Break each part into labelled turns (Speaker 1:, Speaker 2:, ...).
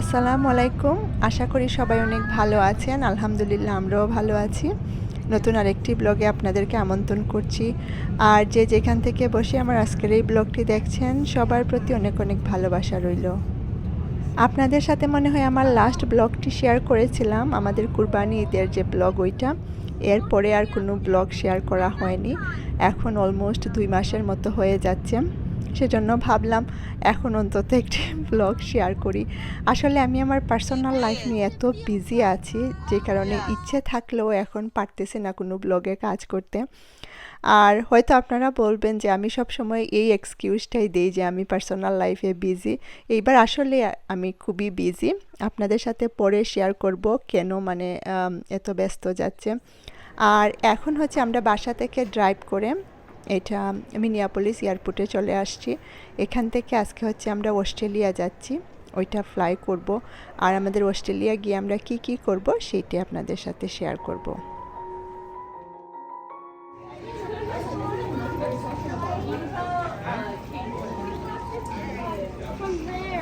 Speaker 1: আসসালামু আলাইকুম। আশা করি সবাই অনেক ভালো আছেন। আলহামদুলিল্লাহ আমরাও ভালো আছি। নতুন আরেকটি ব্লগে আপনাদেরকে আমন্ত্রণ করছি। আর যে যেখান থেকে বসে আমার আজকের এই ব্লগটি দেখছেন সবার প্রতি অনেক অনেক ভালোবাসা রইল। আপনাদের সাথে মনে হয় আমার লাস্ট ব্লগটি শেয়ার করেছিলাম আমাদের কুরবানি ঈদের যে ব্লগ ওইটা। এরপরে আর কোনো ব্লগ শেয়ার করা হয়নি। এখন অলমোস্ট 2 মাসের মতো হয়ে যাচ্ছে। সেজন্য ভাবলাম এখন অন্তত একটি ব্লগ শেয়ার করি। আসলে আমি আমার পার্সোনাল লাইফ নিয়ে এত বিজি আছি যে কারণে ইচ্ছে থাকলেও এখন পারতেছি না কোনো ব্লগে কাজ করতে। আর হয়তো আপনারা বলবেন যে আমি সবসময় এই এক্সকিউজটাই দেই যে আমি পার্সোনাল লাইফে বিজি। এইবার আসলে আমি খুবই বিজি। আপনাদের সাথে পরে শেয়ার করব কেন মানে এত ব্যস্ত যাচ্ছে। আর এখন হচ্ছে আমরা বাসা থেকে ড্রাইভ করে এটা মিনিয়াপলিস এয়ারপোর্টে চলে আসছি। এখান থেকে আজকে হচ্ছে আমরা অস্ট্রেলিয়া যাচ্ছি, ওইটা ফ্লাই করব। আর আমাদের অস্ট্রেলিয়া গিয়ে আমরা কি কি করব সেইটাই আপনাদের সাথে শেয়ার করব।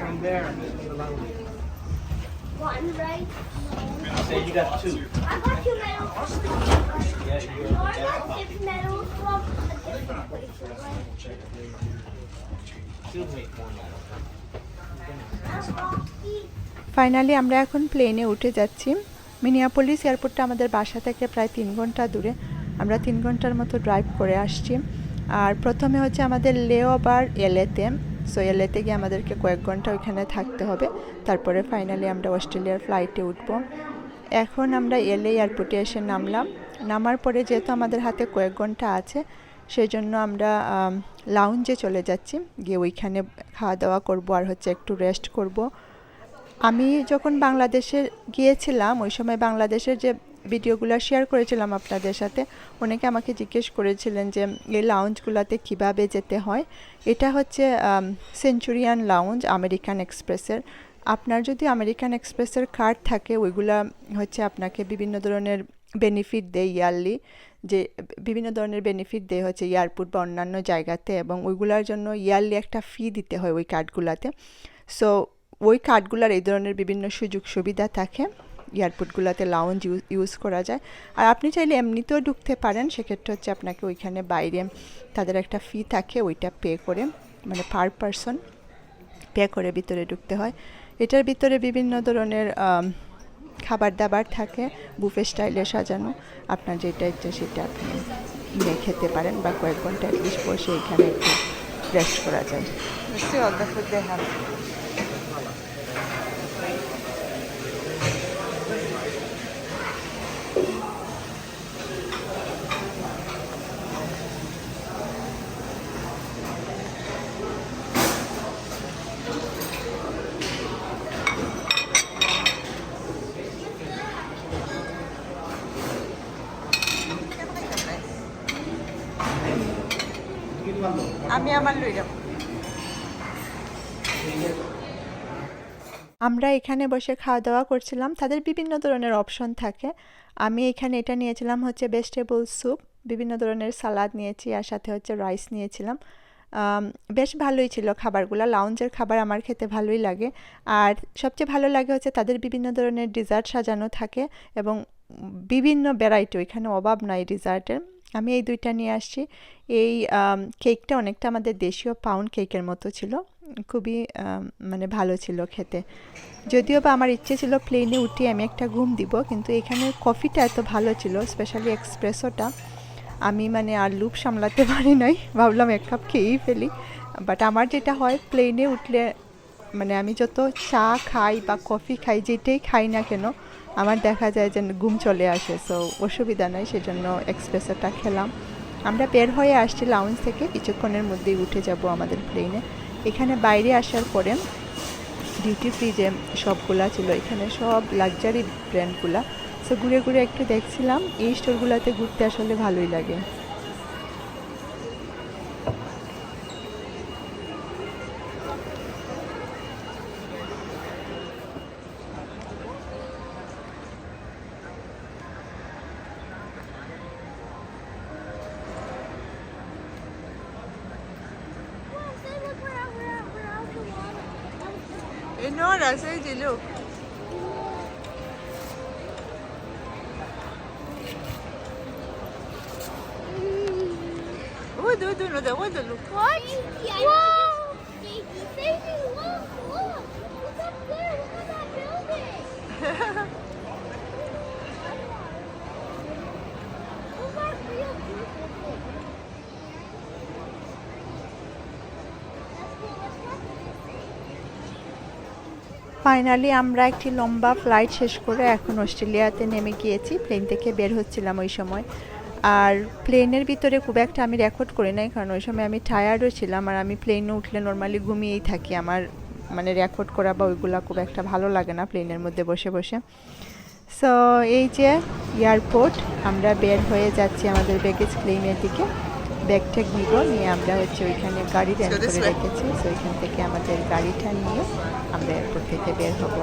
Speaker 2: From there, the lounge.
Speaker 3: One, right?
Speaker 2: Say you got two.
Speaker 3: I got two medals.
Speaker 2: Yeah, you
Speaker 3: Yours got six medals from a different place, right?
Speaker 2: still make more now.
Speaker 1: Finally আমরা এখন প্লেনে উঠে যাচ্ছি। Minneapolis এয়ারপোর্টটা আমাদের বাসা থেকে প্রায় 3 ঘন্টা দূরে। আমরা 3 ঘন্টার মতো ড্রাইভ করে আসছি। আর প্রথমে হচ্ছে আমাদের লেওভার এলএতে। সো এলএতে গিয়ে আমাদেরকে কয়েক ঘন্টা ওইখানে থাকতে হবে। তারপরে ফাইনালি আমরা অস্ট্রেলিয়ার ফ্লাইটে উঠব। এখন আমরা এলএ এয়ারপোর্টে এসে নামলাম। নামার পরে যেহেতু আমাদের হাতে কয়েক ঘন্টা আছে, সেই জন্য আমরা লাউঞ্জে চলে যাচ্ছি। গিয়ে ওইখানে খাওয়া দাওয়া করব আর হচ্ছে একটু রেস্ট করব। আমি যখন বাংলাদেশে গিয়েছিলাম ওই সময় বাংলাদেশের যে ভিডিওগুলো শেয়ার করেছিলাম আপনাদের সাথে, অনেকে আমাকে জিজ্ঞেস করেছিলেন যে এই লাউঞ্জগুলোতে কিভাবে যেতে হয়। এটা হচ্ছে সেঞ্চুরিয়ান লাউঞ্জ আমেরিকান এক্সপ্রেসের। আপনার যদি আমেরিকান এক্সপ্রেসের কার্ড থাকে ওইগুলা হচ্ছে আপনাকে বিভিন্ন ধরনের বেনিফিট দেয় ইয়ারলি, যে বিভিন্ন ধরনের বেনিফিট দেয় হচ্ছে এয়ারপোর্ট বা অন্যান্য জায়গাতে, এবং ওইগুলোর জন্য ইয়ারলি একটা ফি দিতে হয় ওই কার্ডগুলোতে। সো ওই কার্ডগুলোর এই ধরনের বিভিন্ন সুযোগ সুবিধা থাকে, এয়ারপোর্টগুলোতে লাউঞ্জ ইউজ করা যায়। আর আপনি চাইলে এমনিতেও ঢুকতে পারেন, সেক্ষেত্রে হচ্ছে আপনাকে ওইখানে বাইরে তাদের একটা ফি থাকে, ওইটা পে করে মানে পার পারসন পে করে ভিতরে ঢুকতে হয়। এটার ভিতরে বিভিন্ন ধরনের খাবার দাবার থাকে, বুফে স্টাইলে সাজানো। আপনার যেটা ইচ্ছে সেটা আপনি নিয়ে খেতে পারেন, বা কয়েক ঘন্টা অ্যাটলিস্ট বসে এখানে একটু রেস্ট করা যায়।
Speaker 4: Let's see all the food they have. আমি আমার লইলাম।
Speaker 1: আমরা এখানে বসে খাওয়া দাওয়া করছিলাম। তাদের বিভিন্ন ধরনের অপশন থাকে। আমি এখানে এটা নিয়েছিলাম হচ্ছে ভেজিটেবল স্যুপ, বিভিন্ন ধরনের সালাদ নিয়েছি, আর সাথে হচ্ছে রাইস নিয়েছিলাম। বেশ ভালোই ছিল খাবারগুলো। লাউঞ্জের খাবার আমার খেতে ভালোই লাগে। আর সবচেয়ে ভালো লাগে হচ্ছে তাদের বিভিন্ন ধরনের ডিজার্ট সাজানো থাকে, এবং বিভিন্ন ভ্যারাইটি, ওইখানে অভাব নাই ডিজার্টের। আমি এই দুইটা নিয়ে আসছি। এই কেকটা অনেকটা আমাদের দেশীয় পাউন্ড কেকের মতো ছিল, খুবই মানে ভালো ছিল খেতে। যদিও বা আমার ইচ্ছে ছিল প্লেনে উঠে আমি একটা ঘুম দিব, কিন্তু এখানে কফিটা এত ভালো ছিল, স্পেশালি এক্সপ্রেসোটা, আমি মানে আর লুপ সামলাতে পারি নাই, ভাবলাম এক কাপ খেয়েই ফেলি। বাট আমার যেটা হয় প্লেনে উঠলে, মানে আমি যত চা খাই বা কফি খাই, যেটাই খাই না কেন, আমার দেখা যায় যে ঘুম চলে আসে। সো অসুবিধা নাই, সেজন্য এক্সপ্রেসোটা খেলাম। আমরা বের হয়ে আসছি লাউঞ্জ থেকে, কিছুক্ষণের মধ্যেই উঠে যাব আমাদের প্লেনে। এখানে বাইরে আসার পরে ডিউটি ফ্রি যে শপগুলা ছিল, এখানে সব লাক্সারি ব্র্যান্ডগুলা। সো ঘুরে ঘুরে একটু দেখছিলাম। এই স্টোরগুলোতে ঘুরতে আসলে ভালোই লাগে।
Speaker 3: Say, look where I was the water.
Speaker 4: এই Enormous, hey, look. What do no, the what look?
Speaker 3: What? Whoa! Baby, look! What's up there? Look at that building! Those are real beautiful things. That's cool. Let's walk to this thing.
Speaker 1: Finally আমরা একটি লম্বা flight শেষ করে এখন অস্ট্রেলিয়াতে নেমে গিয়েছি। Plane থেকে বের হচ্ছিলাম ওই সময়। আর প্লেনের ভিতরে খুব একটা আমি রেকর্ড করি নাই, কারণ ওই সময় আমি টায়ার্ডও ছিলাম, আর আমি প্লেনে উঠলে নর্মালি ঘুমিয়েই থাকি। আমার মানে রেকর্ড করা বা ওইগুলো খুব একটা ভালো লাগে না প্লেনের মধ্যে বসে বসে। সো এই যে এয়ারপোর্ট, আমরা বের হয়ে যাচ্ছি আমাদের ব্যাগেজ ক্লেইমের দিকে। ব্যাগ ট্যাগ নিব, নিয়ে আমরা হচ্ছে ওইখানে গাড়ি রেন্ট করে রেখেছি। সো ওইখান থেকে আমাদের গাড়িটা নিয়ে আমরা এয়ারপোর্ট থেকে বের হব।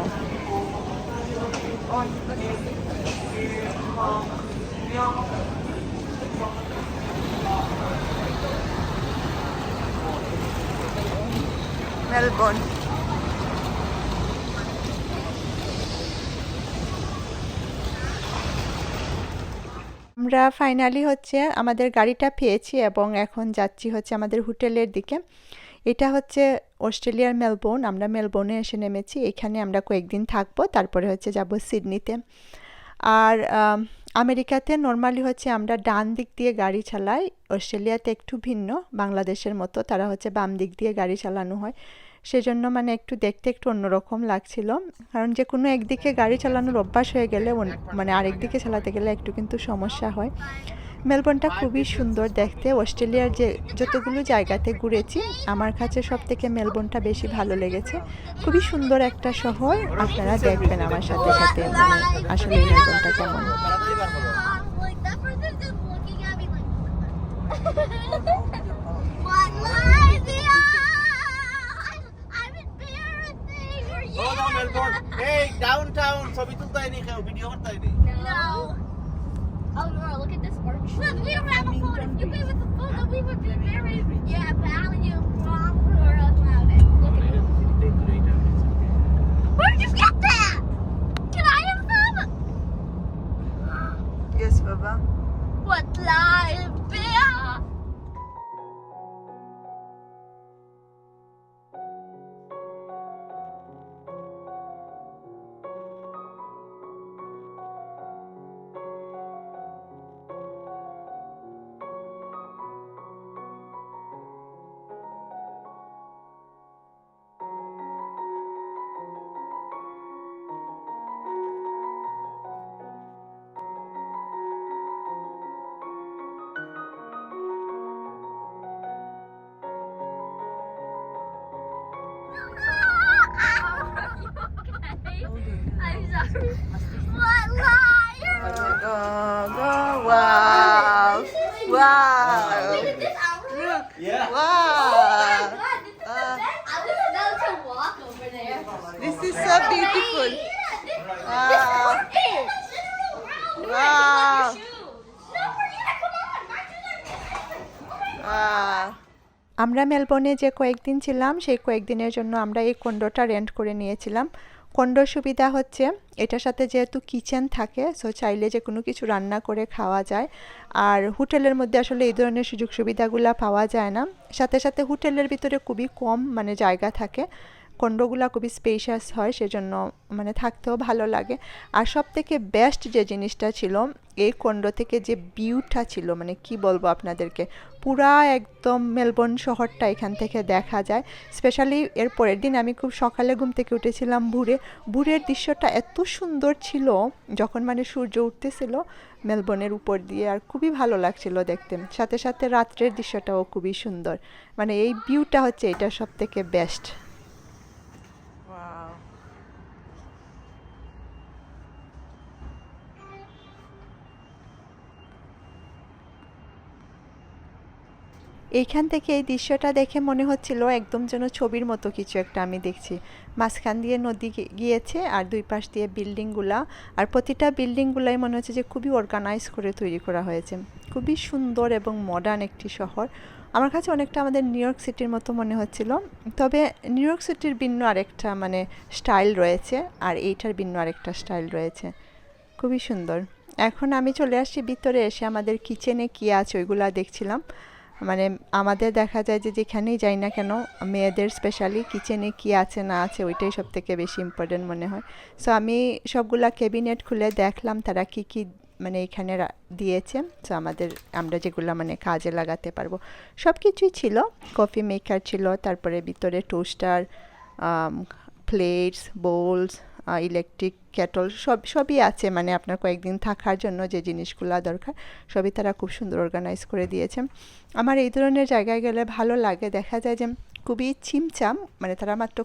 Speaker 4: Melbourne.
Speaker 1: আমরা ফাইনালি হচ্ছে আমাদের গাড়িটা পেয়েছি এবং এখন যাচ্ছি হচ্ছে আমাদের হোটেলের দিকে। এটা হচ্ছে অস্ট্রেলিয়ার মেলবোর্ন। আমরা মেলবোর্নে এসে নেমেছি। এখানে আমরা কয়েকদিন থাকবো, তারপরে হচ্ছে যাব সিডনিতে। আর আমেরিকাতে নর্মালি হচ্ছে আমরা ডান দিক দিয়ে গাড়ি চালাই, অস্ট্রেলিয়াতে একটু ভিন্ন, বাংলাদেশের মতো তারা হচ্ছে বাম দিক দিয়ে গাড়ি চালানো হয়। সেজন্য মানে একটু দেখতে একটু অন্যরকম লাগছিল, কারণ যে কোনো একদিকে গাড়ি চালানোর অভ্যাস হয়ে গেলে মানে আরেক দিকে চালাতে গেলে একটু কিন্তু সমস্যা হয়। মেলবোর্নটা খুবই সুন্দর দেখতে। অস্ট্রেলিয়ার যে যতগুলো জায়গাতে ঘুরেছি আমার কাছে সব থেকে মেলবোর্নটা বেশি ভালো লেগেছে। খুবই সুন্দর একটা শহর, আপনারা দেখবেন আমার সাথে সাথে মানে আসলে এই মেলবোর্নটা কেমন।
Speaker 3: Like, that person's just looking at me like, what lies I'm embarrassing.
Speaker 2: Hold on, Melbourne. Hey, downtown. ছবি তুলতে আইনি, ভিডিও করতে আইনি।
Speaker 3: No. Oh, Nora, look at this orange. Look, we don't have a phone. If you gave us a phone, then we would be very... Yeah, but how would you wrong or else have it? Look at it. Where'd you get that? Can I have some?
Speaker 4: Yes, Baba.
Speaker 3: What lies bear? I'm sorry. What liar?
Speaker 4: Wow. Wow.
Speaker 3: Look at this outfit.
Speaker 4: Look.
Speaker 2: Yeah.
Speaker 3: Oh
Speaker 4: Wow.
Speaker 3: my god, this is the best. I was about to walk over there.
Speaker 4: This is so beautiful.
Speaker 3: Yeah, this
Speaker 4: Wow.
Speaker 3: carpet. Wow.
Speaker 4: Wow.
Speaker 3: No, Marina, come on. My shoes are different. Oh my god.
Speaker 4: Wow.
Speaker 1: আমরা মেলবোর্নে যে কয়েকদিন ছিলাম সেই কয়েকদিনের জন্য আমরা এই কন্ডোটা rent করে নিয়েছিলাম। কন্ডোর সুবিধা হচ্ছে এটার সাথে যেহেতু কিচেন থাকে, সো চাইলে যে কোনো কিছু রান্না করে খাওয়া যায়। আর হোটেলের মধ্যে আসলে এই ধরনের সুযোগ সুবিধাগুলো পাওয়া যায় না। সাথে সাথে হোটেলের ভিতরে খুবই কম মানে জায়গা থাকে, কন্ডোগুলো খুবই স্পেশাস হয়, সেজন্য মানে থাকতেও ভালো লাগে। আর সব থেকে বেস্ট যে জিনিসটা ছিল এই কন্ডো থেকে যে ভিউটা ছিল, মানে কি বলবো আপনাদেরকে, পুরা একদম মেলবোর্ন শহরটা এখান থেকে দেখা যায়। স্পেশালি এর পরের দিন আমি খুব সকালে ঘুম থেকে উঠেছিলাম ভোরের দৃশ্যটা এত সুন্দর ছিল যখন মানে সূর্য উঠতেছিল মেলবোর্নের উপর দিয়ে, আর খুবই ভালো লাগছিল দেখতে। সাথে সাথে রাত্রের দৃশ্যটাও খুবই সুন্দর, মানে এই ভিউটা হচ্ছে এটা সব থেকে বেস্ট।
Speaker 4: Wow.
Speaker 1: এইখান থেকে এই দৃশ্যটা দেখে মনে হচ্ছিল একদম যেন ছবির মতো কিছু একটা আমি দেখছি। মাঝখান দিয়ে নদী গিয়েছে আর দুই পাশ দিয়ে বিল্ডিংগুলা, আর প্রতিটা বিল্ডিংগুলাই মনে হচ্ছে যে খুবই অর্গানাইজ করে তৈরি করা হয়েছে। খুবই সুন্দর এবং মডার্ন একটি শহর। আমার কাছে অনেকটা আমাদের নিউ ইয়র্ক সিটির মতো মনে হচ্ছিল, তবে নিউ ইয়র্ক সিটির ভিন্ন আরেকটা মানে স্টাইল রয়েছে আর এইটার ভিন্ন আরেকটা স্টাইল রয়েছে, খুবই সুন্দর। এখন আমি চলে আসছি ভিতরে, এসে আমাদের কিচেনে কী আছে ওইগুলা দেখছিলাম। মানে আমাদের দেখা যায় যে যেখানেই যাই না কেন মেয়েদের স্পেশালি কিচেনে কী আছে না আছে ওইটাই সব থেকে বেশি ইম্পর্টেন্ট মনে হয়। সো আমি সবগুলা ক্যাবিনেট খুলে দেখলাম তারা কী কী মানে এখানে দিয়েছে। সো আমরা যেগুলো মানে কাজে লাগাতে পারবো সব কিছুই ছিল। কফি মেকার ছিল, তারপরে ভিতরে toaster, plates, bowls, electric kettle সবই আছে, মানে আপনার কয়েকদিন থাকার জন্য যে জিনিসগুলো দরকার সবই তারা খুব সুন্দর অর্গানাইজ করে দিয়েছে। আমার এই ধরনের জায়গায় গেলে ভালো লাগে, দেখা যায় যে খুবই ছিমছাম, মানে তারা মাত্র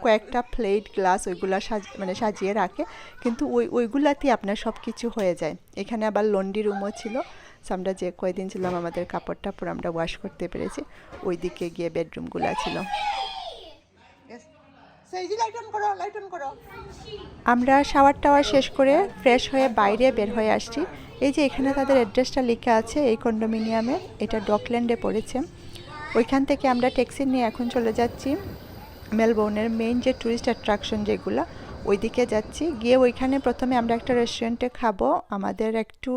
Speaker 1: কয়েকটা প্লেট গ্লাস ওইগুলা মানে সাজিয়ে রাখে, কিন্তু ওইগুলাতেই আপনার সব কিছু হয়ে যায়। এখানে আবার লন্ড্রি রুমও ছিল। সো আমরা যে কয়েকদিন ছিলাম আমাদের কাপড় টাপড় আমরা ওয়াশ করতে পেরেছি। ওই দিকে গিয়ে বেডরুমগুলো ছিল। আমরা শাওয়ার টাওয়ার শেষ করে ফ্রেশ হয়ে বাইরে বের হয়ে আসছি। এই যে এখানে তাদের অ্যাড্রেসটা লেখা আছে এই কন্ডোমিনিয়ামে, এটা ডকল্যান্ডে পড়েছে। ওইখান থেকে আমরা ট্যাক্সি নিয়ে এখন চলে যাচ্ছি মেলবোর্নের মেইন যে ট্যুরিস্ট অ্যাট্রাকশন যেগুলো ওই দিকে যাচ্ছি। গিয়ে ওইখানে প্রথমে আমরা একটা রেস্টুরেন্টে খাবো, আমাদের একটু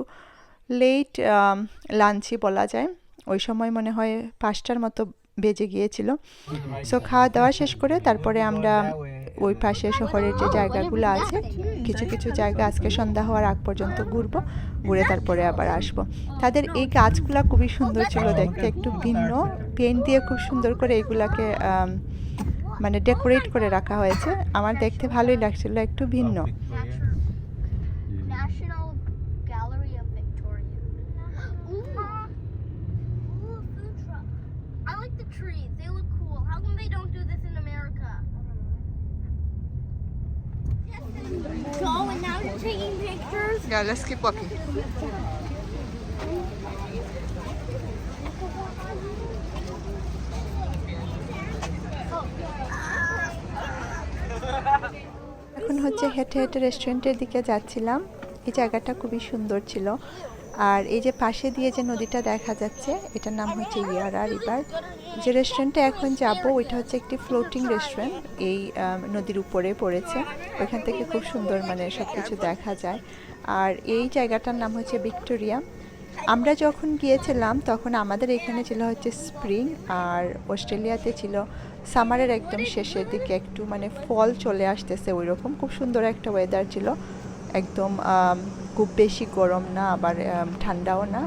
Speaker 1: লেট লাঞ্চই বলা যায়, ওই সময় মনে হয় 5টার মতো বেজে গিয়েছিল। সো খাওয়া দাওয়া শেষ করে তারপরে আমরা ওই পাশে শহরের যে জায়গাগুলো আছে কিছু কিছু জায়গা আজকে সন্ধ্যা হওয়ার আগ পর্যন্ত ঘুরে তারপরে আবার আসবো। তাদের এই গাছগুলা খুবই সুন্দর ছিল দেখতে, একটু ভিন্ন পেইন্ট দিয়ে খুব সুন্দর করে এইগুলাকে মানে ডেকোরেট করে রাখা হয়েছে। আমার দেখতে ভালোই লাগছিল, একটু ভিন্ন।
Speaker 3: National Gallery of Victoria. Ooh, food truck. I like the trees. They look cool. How come they don't do this in America? So, and now you're taking pictures.
Speaker 4: Yeah, let's keep walking.
Speaker 1: এখন হচ্ছে হেঁটে হেঁটে রেস্টুরেন্টের দিকে যাচ্ছিলাম। এই জায়গাটা খুবই সুন্দর ছিল। আর এই যে পাশে দিয়ে যে নদীটা দেখা যাচ্ছে এটার নাম হচ্ছে ইয়ারা রিভার। যে রেস্টুরেন্টে এখন যাব ওইটা হচ্ছে একটি ফ্লোটিং রেস্টুরেন্ট, এই নদীর উপরে পড়েছে। ওইখান থেকে খুব সুন্দর মানে সব কিছু দেখা যায়। আর এই জায়গাটার নাম হচ্ছে ভিক্টোরিয়া। আমরা যখন গিয়েছিলাম তখন আমাদের এখানে ছিল হচ্ছে স্প্রিং, আর অস্ট্রেলিয়াতে ছিল সামারের একদম শেষের দিকে, একটু মানে ফল চলে আসতেছে ওই রকম। খুব সুন্দর একটা ওয়েদার ছিল, একদম খুব বেশি গরম না আবার ঠান্ডাও না,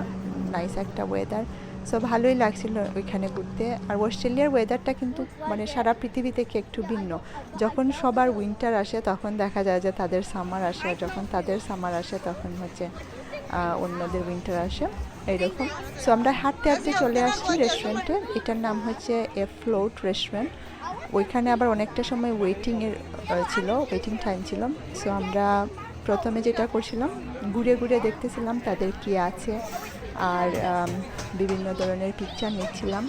Speaker 1: নাইস একটা ওয়েদার। সো ভালোই লাগছিল ওইখানে ঘুরতে। আর অস্ট্রেলিয়ার ওয়েদারটা কিন্তু মানে সারা পৃথিবী থেকে একটু ভিন্ন। যখন সবার উইন্টার আসে তখন দেখা যায় যে তাদের সামার আসে, আর যখন তাদের সামার আসে তখন হচ্ছে অন্যদের উইন্টার আসে এইরকম। সো আমরা হাঁটতে হাঁটতে চলে আসছি রেস্টুরেন্টে, এটার নাম হচ্ছে এ ফ্লোট রেস্টুরেন্ট। ওইখানে আবার অনেকটা সময় ওয়েটিং টাইম ছিল। সো আমরা প্রথমে যেটা করছিলাম ঘুরে ঘুরে দেখতেছিলাম তাদের কি আছে, আর বিভিন্ন ধরনের পিকচার নিচ্ছিলাম,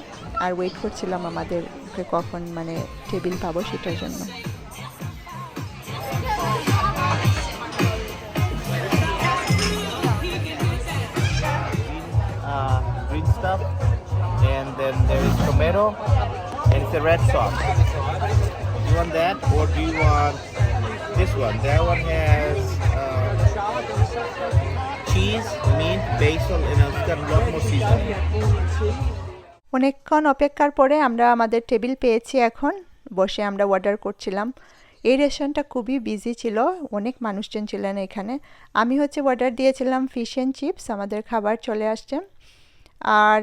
Speaker 1: আর ওয়েট করছিলাম আমাদেরকে কখন মানে টেবিল পাবো সেটার জন্য।
Speaker 2: Green stuff, and then there is tomato, and it's a red sauce. You want that, or do you want this one? That one has cheese, mint, basil, and it's got a lot more seasoning.
Speaker 1: অনেকক্ষণ অপেক্ষার পরে আমরা আমাদের table পেয়েছি। এখন বসে আমরা order করছিলাম। এই রেস্টুরেন্টটা খুবই বিজি ছিল, অনেক মানুষজন ছিলেন এখানে। আমি হচ্ছে অর্ডার দিয়েছিলাম ফিশ অ্যান্ড চিপস, আমাদের খাবার চলে আসছে। আর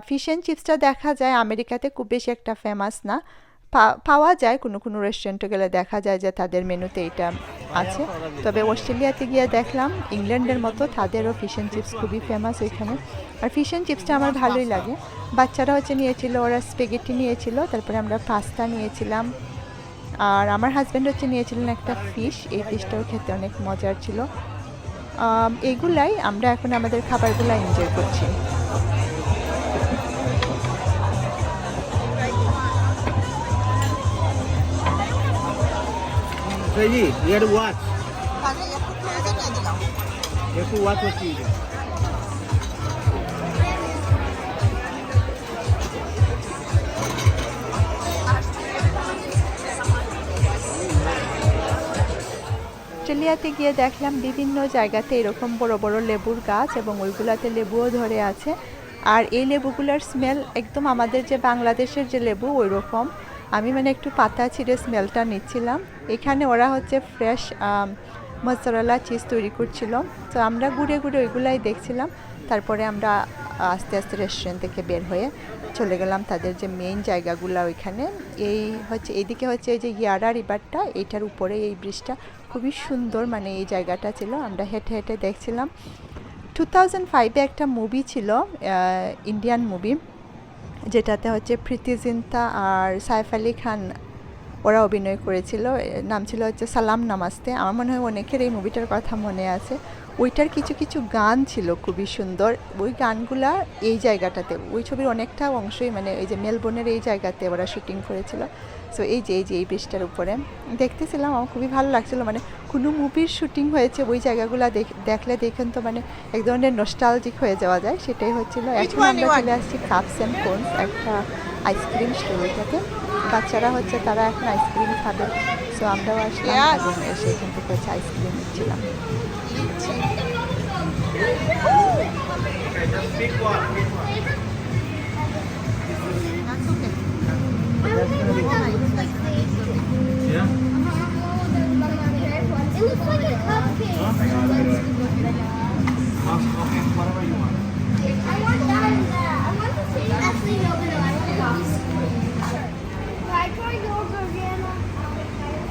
Speaker 1: ফিশ অ্যান্ড চিপসটা দেখা যায় আমেরিকাতে খুব বেশি একটা ফেমাস না, পাওয়া যায় কোনো কোনো রেস্টুরেন্টে গেলে দেখা যায় যে তাদের মেনুতে এটা আছে। তবে অস্ট্রেলিয়াতে গিয়ে দেখলাম ইংল্যান্ডের মতো তাদেরও ফিশ অ্যান্ড চিপস খুবই ফেমাস ওইখানে। আর ফিশ অ্যান্ড চিপসটা আমার ভালোই লাগে। বাচ্চারা হচ্ছে নিয়েছিল, ওরা স্পেগেটি নিয়েছিল, তারপরে আমরা পাস্তা নিয়েছিলাম, আর আমার হাজব্যান্ড হচ্ছে নিয়েছিলেন একটা ফিশ। এই ফিশটাও খেতে অনেক মজার ছিল। এইগুলাই আমরা এখন আমাদের খাবারগুলো এনজয় করছি।
Speaker 2: Reggie, you have to watch. You have to watch what you eat.
Speaker 1: অস্ট্রেলিয়াতে গিয়ে দেখলাম বিভিন্ন জায়গাতে এরকম বড় বড় লেবুর গাছ এবং ওইগুলাতে লেবুও ধরে আছে। আর এই লেবুগুলোর স্মেল একদম আমাদের যে বাংলাদেশের যে লেবু ওই রকম। আমি মানে একটু পাতা ছিঁড়ে স্মেলটা নিচ্ছিলাম। এখানে ওরা হচ্ছে ফ্রেশ মজরেলা চিজ তৈরি করছিল। তো আমরা ঘুরে ঘুরে ওইগুলাই দেখছিলাম। তারপরে আমরা আস্তে আস্তে রেস্টুরেন্ট থেকে বের হয়ে চলে গেলাম তাদের যে মেইন জায়গাগুলো ওইখানে। এইদিকে হচ্ছে এই যে ইয়ারা রিভারটা, এইটার উপরে এই ব্রিজটা খুবই সুন্দর, মানে এই জায়গাটা ছিল। আমরা হেঁটে হেঁটে দেখছিলাম। 2005-এ একটা মুভি ছিল, ইন্ডিয়ান মুভি, যেটাতে হচ্ছে প্রীতি জিন্তা আর সাইফ আলি খান ওরা অভিনয় করেছিল। নাম ছিল হচ্ছে সালাম নামাস্তে। আমার মনে হয় অনেকের এই মুভিটার কথা মনে আছে। ওইটার কিছু কিছু গান ছিল খুবই সুন্দর। ওই গানগুলা এই জায়গাটাতে, ওই ছবির অনেকটা অংশই মানে এই যে মেলবোর্নের এই জায়গাতে ওরা শুটিং করেছিল। সো এই ব্রিজটার উপরে দেখতেছিলাম, আমার খুবই ভালো লাগছিল। মানে কোনো মুভির শুটিং হয়েছে ওই জায়গাগুলো দেখলে দেখেন তো মানে এক ধরনের নস্টালজিক হয়ে যাওয়া যায়, সেটাই হচ্ছিল। এখন আমরা চলে আসছি কাপস অ্যান্ড কোনস, একটা আইসক্রিম স্টোর। ওইটাতে বাচ্চারা হচ্ছে তারা এখন আইসক্রিম খাবে। সো আমরাও আসলাম এবং এসে এখান থেকে হচ্ছে আইসক্রিম নিচ্ছিলাম।
Speaker 3: It looks like a cupcake.
Speaker 2: Whatever you want.
Speaker 3: I want that and that. I want the same. Actually, no. I want the box. Can I try yours, Oriana?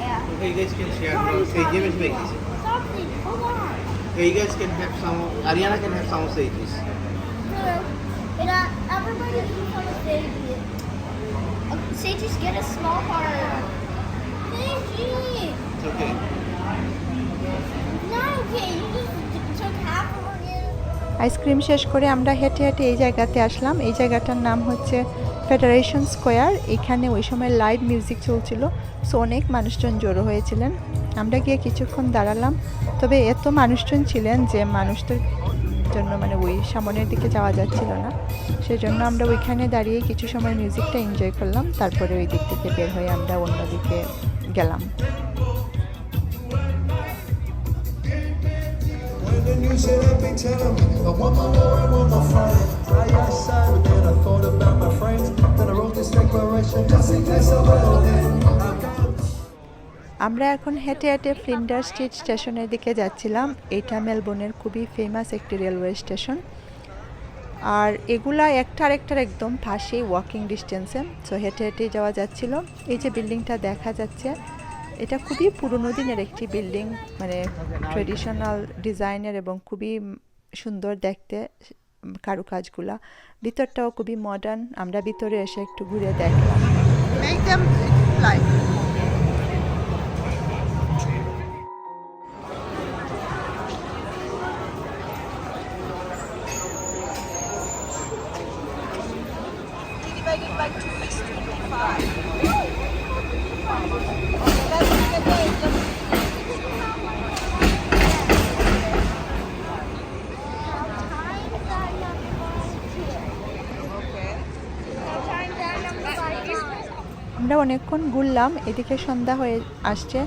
Speaker 3: Yeah.
Speaker 2: Okay, you guys can share. Okay, give it like this.
Speaker 3: Stop, please. Hold on.
Speaker 2: Okay, you guys can have some. Ariana can have some sages.
Speaker 3: Everybody can come with Sadie. Say just get a small heart. Sadie!
Speaker 2: It's okay.
Speaker 3: No, okay, you just took half of it.
Speaker 1: Ice cream শেষ করে আমরা হেঁটে হেঁটে এই জায়গাতে আসলাম। এই জায়গাটার নাম হচ্ছে ফেডারেশন স্কোয়ার। এখানে ওই সময় লাইভ মিউজিক চলছিল। সো অনেক মানুষজন জড়ো হয়েছিলেন। আমরা গিয়ে কিছুক্ষণ দাঁড়ালাম, তবে এত মানুষজন ছিলেন যে মানুষদের জন্য মানে ওই সামনের দিকে যাওয়া যাচ্ছিল না। সেই জন্য আমরা ওইখানে দাঁড়িয়ে কিছু সময় মিউজিকটা এনজয় করলাম। তারপরে ওই দিক থেকে বের হয়ে আমরা অন্যদিকে গেলাম।
Speaker 5: You should have been telling me I want my war, I want my friend. I side, but then I thought about my friends. Then I wrote this declaration just in case I will then.
Speaker 1: আমরা এখন হেঁটে হেঁটে ফ্লিন্ডার street স্টেশনের দিকে যাচ্ছিলাম। এটা মেলবোর্নের খুবই famous একটি রেলওয়ে স্টেশন। আর এগুলা একটা আরেকটার একদম পাশেই, ওয়াকিং ডিস্টেন্সে। সো হেঁটে হেঁটে যাওয়া যাচ্ছিল। এই যে বিল্ডিংটা দেখা যাচ্ছে, এটা খুবই পুরনো দিনের একটি বিল্ডিং, মানে ট্রেডিশনাল ডিজাইনের এবং খুবই সুন্দর দেখতে কারুকাজগুলা। ভিতরটাও খুবই মডার্ন। আমরা ভিতরে এসে একটু ঘুরে দেখলাম।
Speaker 4: Make them like. Divided by 2 is 25.
Speaker 1: আমরা অনেকক্ষণ ঘুরলাম। এদিকে সন্ধ্যা হয়ে আসছে,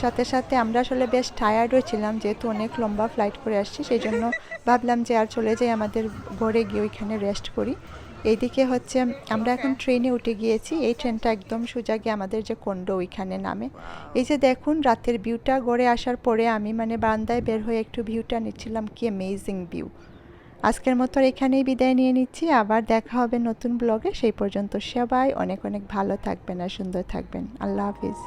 Speaker 1: সাথে সাথে আমরা আসলে বেশ টায়ার্ডও ছিলাম, যেহেতু অনেক লম্বা ফ্লাইট করে আসছি। সেই জন্য ভাবলাম যে আর চলে যাই আমাদের ঘরে গিয়ে ওইখানে রেস্ট করি। এইদিকে হচ্ছে আমরা এখন ট্রেনে উঠে গিয়েছি। এই ট্রেনটা একদম সোজা গিয়ে আমাদের যে কন্ডো ওইখানে নামে। এই যে দেখুন রাতের ভিউটা। ঘরে আসার পরে আমি মানে বারান্দায় বের হয়ে একটু ভিউটা নিচ্ছিলাম। কি অ্যামেজিং ভিউ। আজকের মতো এখানেই বিদায় নিয়ে নিচ্ছি। আবার দেখা হবে নতুন ব্লগে। সেই পর্যন্ত সবাই অনেক অনেক ভালো থাকবেন আর সুন্দর থাকবেন। আল্লাহ হাফিজ।